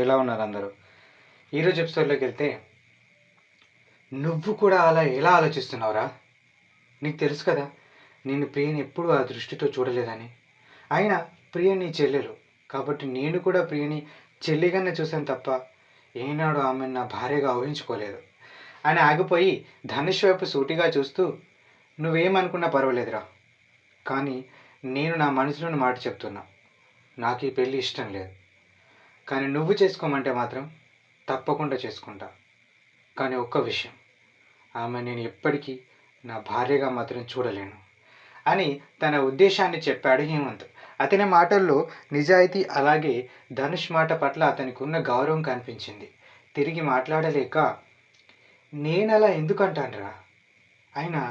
ఎలా ఉన్నారు అందరూ? ఈరోజు ఎపిసోడ్లోకి వెళ్తే, నువ్వు కూడా అలా ఎలా ఆలోచిస్తున్నావురా? నీకు తెలుసు కదా, నేను ప్రియని ఎప్పుడూ ఆ దృష్టితో చూడలేదని. అయినా ప్రియ నీ చెల్లెలు కాబట్టి నేను కూడా ప్రియని చెల్లిగానే చూశాను తప్ప ఏనాడు ఆమెను నా భార్యగా ఊహించుకోలేదు అని ఆగిపోయి ధనుష్ వైపు సూటిగా చూస్తూ, నువ్వేమనుకున్నా పర్వాలేదురా, కానీ నేను నా మనసులోని మాట చెప్తున్నా. నాకు ఈ పెళ్ళి ఇష్టం లేదు, కానీ నువ్వు చేసుకోమంటే మాత్రం తప్పకుండా చేసుకుంటా. కానీ ఒక్క విషయం, ఆమె నేను ఎప్పటికీ నా భార్యగా మాత్రం చూడలేను అని తన ఉద్దేశాన్ని చెప్పాడు హేమంత్. అతని మాటల్లో నిజాయితీ, అలాగే ధనుష్ మాట పట్ల అతనికి ఉన్న గౌరవం కనిపించింది. తిరిగి మాట్లాడలేక, నేనలా ఎందుకంటానురా? అయినా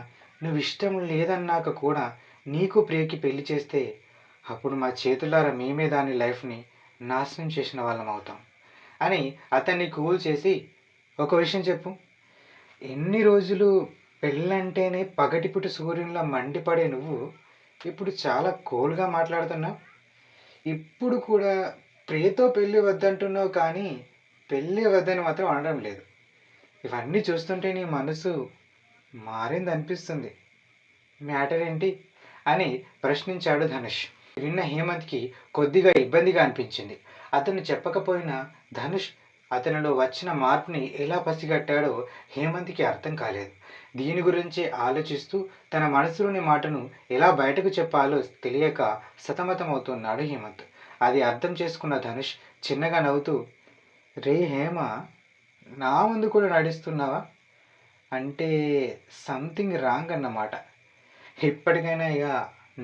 నువ్వు ఇష్టం లేదన్నాక కూడా నీకు ప్రియకి పెళ్లి చేస్తే అప్పుడు మా చేతులారా మేమే దాని లైఫ్ని నాశనం చేసిన వాళ్ళం అవుతాం అని అతన్ని కూల్ చేసి, ఒక విషయం చెప్పు, ఎన్ని రోజులు పెళ్ళంటేనే పగటిపుటి సూర్యునిలా మండిపడే నువ్వు ఇప్పుడు చాలా కూల్గా మాట్లాడుతున్నావు. ఇప్పుడు కూడా ప్రియతో పెళ్ళి వద్దంటున్నావు, కానీ పెళ్ళి వద్దని మాత్రం అనడం లేదు. ఇవన్నీ చూస్తుంటే నీ మనసు మారింది అనిపిస్తుంది. మ్యాటర్ ఏంటి అని ప్రశ్నించాడు ధనుష్. విన్న హేమంత్కి కొద్దిగా ఇబ్బందిగా అనిపించింది. అతను చెప్పకపోయినా ధనుష్ అతనిలో వచ్చిన మార్పుని ఎలా పసిగట్టాడో హేమంత్కి అర్థం కాలేదు. దీని గురించి ఆలోచిస్తూ తన మనసులోని మాటను ఎలా బయటకు చెప్పాలో తెలియక సతమతమవుతున్నాడు హేమంత్. అది అర్థం చేసుకున్న ధనుష్ చిన్నగా నవ్వుతూ, రే హేమ, నా ముందు కూడా నడుస్తున్నావా? అంటే సంథింగ్ రాంగ్ అన్నమాట. ఇప్పటికైనా ఇక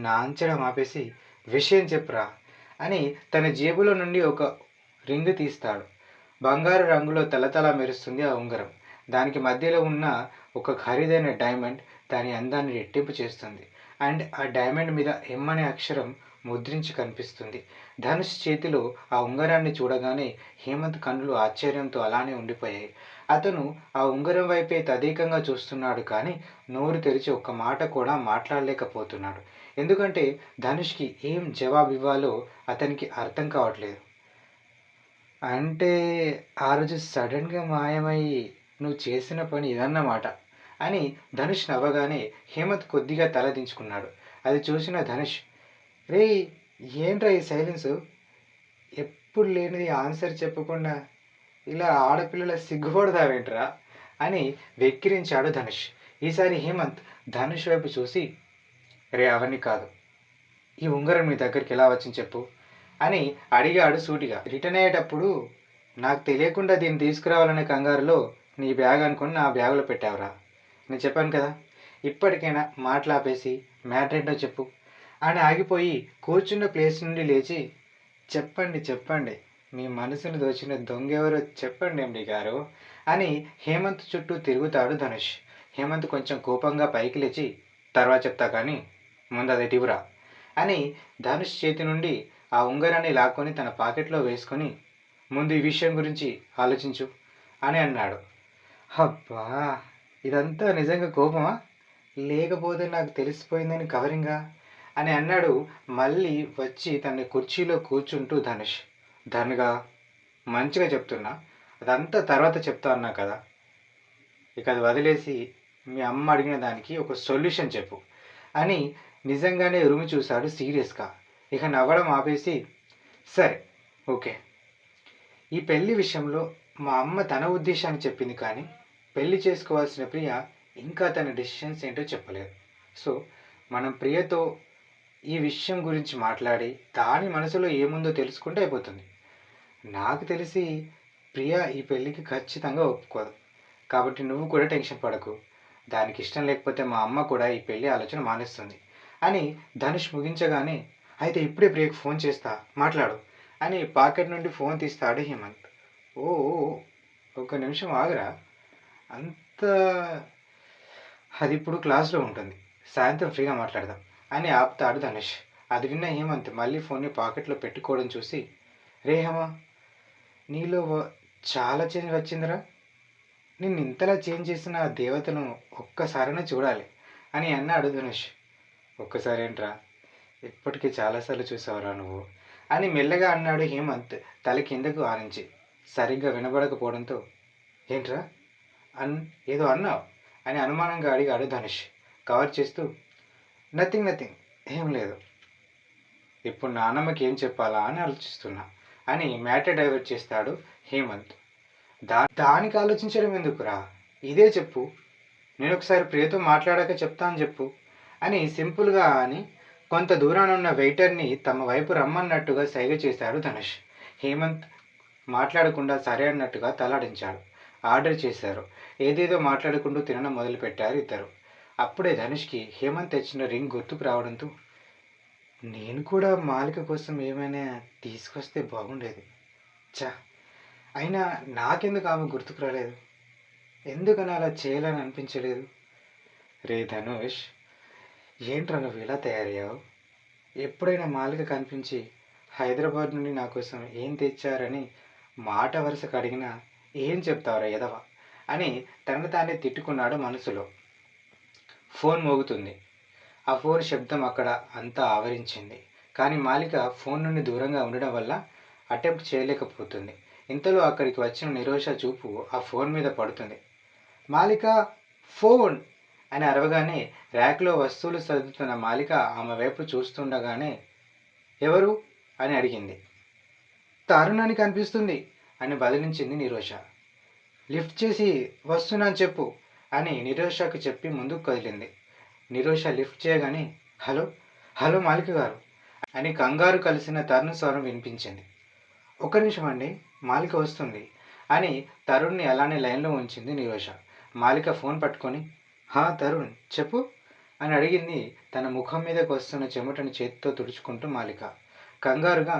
నాంచడం ఆపేసి విషయం చెప్పురా అని తన జేబులో నుండి ఒక రింగ్ తీస్తాడు. బంగారు రంగులో తలతల మెరుస్తుంది ఆ ఉంగరం. దానికి మధ్యలో ఉన్న ఒక ఖరీదైన డైమండ్ దాని అందాన్ని రెట్టింపు చేస్తుంది. అండ్ ఆ డైమండ్ మీద ఎం అనే అక్షరం ముద్రించి కనిపిస్తుంది. ధనుష్ చేతిలో ఆ ఉంగరాన్ని చూడగానే హేమంత్ కన్నులు ఆశ్చర్యంతో అలానే ఉండిపోయాయి. అతను ఆ ఉంగరం వైపే తదేకంగా చూస్తున్నాడు, కానీ నోరు తెరిచి ఒక్క మాట కూడా మాట్లాడలేకపోతున్నాడు. ఎందుకంటే ధనుష్కి ఏం జవాబు ఇవ్వాలో అతనికి అర్థం కావట్లేదు. అంటే ఆ రోజు సడన్గా మాయమయ్యి నువ్వు చేసిన పని ఇదన్నమాట అని ధనుష్ నవ్వగానే హేమంత్ కొద్దిగా తల దించుకున్నాడు. అది చూసిన ధనుష్, రే ఏంట్రా ఈ సైలెన్సు, ఎప్పుడు లేనిది ఆన్సర్ చెప్పకుండా ఇలా ఆడపిల్లల సిగ్గుపడతావేంట్రా అని వెక్కిరించాడు ధనుష్. ఈసారి హేమంత్ ధనుష్ వైపు చూసి, రే అవన్నీ కాదు, ఈ ఉంగరం నీ దగ్గరికి ఎలా వచ్చింది చెప్పు అని అడిగాడు సూటిగా. రిటర్న్ అయ్యేటప్పుడు నాకు తెలియకుండా దీన్ని తీసుకురావాలనే కంగారులో నీ బ్యాగ్ అనుకుని నా బ్యాగులో పెట్టావురా. నేను చెప్పాను కదా, ఇప్పటికైనా మాట్లాపేసి మ్యాటర్ ఏంటో చెప్పు అని ఆగిపోయి కూర్చున్న ప్లేస్ నుండి లేచి, చెప్పండి చెప్పండి, మీ మనసును దోచిన దొంగెవరో చెప్పండి ఎండి గారు అని హేమంత్ చుట్టూ తిరుగుతాడు ధనుష్. హేమంత్ కొంచెం కోపంగా పైకి లేచి, తర్వాత చెప్తా కానీ ముందు అది ఇవ్వురా అని ధనుష్ చేతి నుండి ఆ ఉంగరాన్ని లాక్కొని తన పాకెట్లో వేసుకొని, ముందు ఈ విషయం గురించి ఆలోచించు అని అన్నాడు. అబ్బా, ఇదంతా నిజంగా కోపమా, లేకపోతే నాకు తెలిసిపోయిందని కవరింగా అని అన్నాడు. మళ్ళీ వచ్చి తన కుర్చీలో కూర్చుంటూ ధనుష్, ధనుగా మంచిగా చెప్తున్నా, అదంతా తర్వాత చెప్తా అన్నా కదా, ఇక అది వదిలేసి మీ అమ్మ అడిగిన దానికి ఒక సొల్యూషన్ చెప్పు అని నిజంగానే ఉరిమి చూశాడు సీరియస్గా. ఇక నవ్వడం ఆపేసి, సరే ఓకే, ఈ పెళ్లి విషయంలో మా అమ్మ తన ఉద్దేశాన్ని చెప్పింది, కానీ పెళ్లి చేసుకోవాల్సిన ప్రియ ఇంకా తన డెసిషన్స్ ఏంటో చెప్పలేదు. సో మనం ప్రియతో ఈ విషయం గురించి మాట్లాడి దాని మనసులో ఏముందో తెలుసుకుంటే అయిపోతుంది. నాకు తెలిసి ప్రియ ఈ పెళ్ళికి ఖచ్చితంగా ఒప్పుకోదు, కాబట్టి నువ్వు కూడా టెన్షన్ పడకు. దానికి ఇష్టం లేకపోతే మా అమ్మ కూడా ఈ పెళ్ళి ఆలోచన మానేస్తుంది అని ధనుష్ ముగించగానే, అయితే ఇప్పుడే ప్రియకు ఫోన్ చేస్తా, మాట్లాడు అని పాకెట్ నుండి ఫోన్ తీస్తాడు హేమంత్. ఓ ఒక నిమిషం ఆగురా, అంత అది ఇప్పుడు క్లాస్లో ఉంటుంది, సాయంత్రం ఫ్రీగా మాట్లాడదాం అని ఆపుతాడు ధనుష్. అది విన్న హేమంత్ మళ్ళీ ఫోన్ని పాకెట్లో పెట్టుకోవడం చూసి, రే హేమ, నీలో చాలా చేంజ్ వచ్చిందిరా, నిన్ను ఇంతలా చేంజ్ చేసిన ఆ దేవతను ఒక్కసారైనా చూడాలి అని అన్నాడు ధనుష్. ఒక్కసారి ఏంట్రా, ఇప్పటికీ చాలాసార్లు చూసావురా నువ్వు అని మెల్లగా అన్నాడు హేమంత్ తల కిందకు ఆనించి. సరిగ్గా వినబడకపోవడంతో ఏంట్రా అన్ ఏదో అన్నావు అని అనుమానంగా అడిగాడు ధనుష్ కవర్ చేస్తూ. నథింగ్ నథింగ్, ఏం లేదు. ఇప్పుడు నాన్నమ్మకి ఏం చెప్పాలా అని ఆలోచిస్తున్నా అని మ్యాటర్ డైవర్ట్ చేస్తాడు హేమంత్. దానికి ఆలోచించడం ఎందుకురా, ఇదే చెప్పు. నేను ఒకసారి ప్రియతో మాట్లాడాక చెప్తాను చెప్పు అని సింపుల్గా అని కొంత దూరాన ఉన్న వెయిటర్ని తమ వైపు రమ్మన్నట్టుగా సైగ చేశాడు ధనుష్. హేమంత్ మాట్లాడకుండా సరే అన్నట్టుగా తలాడించాడు. ఆర్డర్ చేశారు. ఏదేదో మాట్లాడుకుంటూ తినడం మొదలుపెట్టారు ఇద్దరు. అప్పుడే ధనుష్కి హేమంత్ తెచ్చిన రింగ్ గుర్తుకు రావడంతో నేను కూడా మాలిక కోసం ఏమైనా తీసుకొస్తే బాగుండేది. చా, అయినా నాకెందుకు ఆమె గుర్తుకు రాలేదు, ఎందుకని అలా చేయాలని అనిపించలేదు. రే ధనుష్, ఏంట్రా నువ్వు ఇలా తయారయ్యావు? ఎప్పుడైనా మాలిక కనిపించి హైదరాబాద్ నుండి నా కోసం ఏం తెచ్చారని మాట వరుసకు అడిగినా ఏం చెప్తావురా ఎదవ అని తనను తానే తిట్టుకున్నాడు మనసులో. ఫోన్ మోగుతుంది. ఆ ఫోన్ శబ్దం అక్కడ అంతా ఆవరించింది. కానీ మాలిక ఫోన్ నుండి దూరంగా ఉండడం వల్ల అటెంప్ట్ చేయలేకపోతుంది. ఇంతలో అక్కడికి వచ్చిన నిరోష చూపు ఆ ఫోన్ మీద పడుతుంది. మాలిక, ఫోన్ అని అరవగానే ర్యాక్లో వస్తువులు సర్దుతున్న మాలిక ఆమె వైపు చూస్తుండగానే ఎవరు అని అడిగింది. తరుణ్ అని కనిపిస్తుంది అని బదిలించింది నిరోష. లిఫ్ట్ చేసి వస్తున్నాను చెప్పు అని నిరోషకు చెప్పి ముందుకు కదిలింది. నిరోష లిఫ్ట్ చేయగానే హలో హలో మాలిక గారు అని కంగారు కలిసిన తరుణ్ స్వరం వినిపించింది. ఒక్క నిమిషం అండి, మాలిక వస్తుంది అని తరుణ్ని అలానే లైన్లో ఉంచింది నిరోష. మాలిక ఫోన్ పట్టుకొని తరుణ్ చెప్పు అని అడిగింది. తన ముఖం మీదకి వస్తున్న చెమటను చేతితో తుడుచుకుంటూ మాలిక. కంగారుగా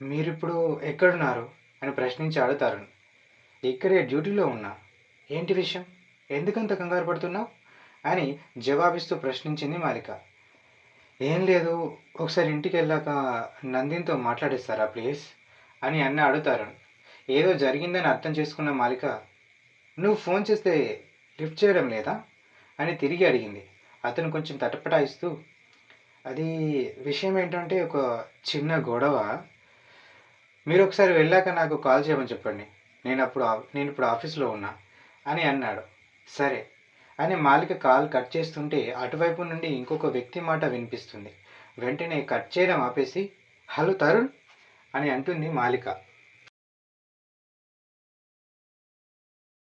మీరిప్పుడు ఎక్కడున్నారు అని ప్రశ్నించాడు తరుణ్. ఇక్కడే డ్యూటీలో ఉన్నా. ఏంటి విషయం, ఎందుకంత కంగారు పడుతున్నావు అని జవాబిస్తూ ప్రశ్నించింది మాలిక. ఏం లేదు, ఒకసారి ఇంటికి వెళ్ళాక నందిన్తో మాట్లాడిస్తారా ప్లీజ్ అని అన్నాడు తరుణ్. ఏదో జరిగిందని అర్థం చేసుకున్న మాలిక నువ్వు ఫోన్ చేస్తే లిఫ్ట్ చేయడం లేదా అని తిరిగి అడిగింది. అతను కొంచెం తటపటాయిస్తూ అది విషయం ఏంటంటే ఒక చిన్న గొడవ, మీరు ఒకసారి వెళ్ళాక నాకు కాల్ చేయమని చెప్పండి, నేను ఇప్పుడు ఆఫీస్లో ఉన్నా అని అన్నాడు. సరే అని మాలిక కాల్ కట్ చేస్తుంటే అటువైపు నుండి ఇంకొక వ్యక్తి మాట వినిపిస్తుంది. వెంటనే కట్ చేయడం ఆపేసి హలో తరుణ్ అని అంటుంది మాలిక.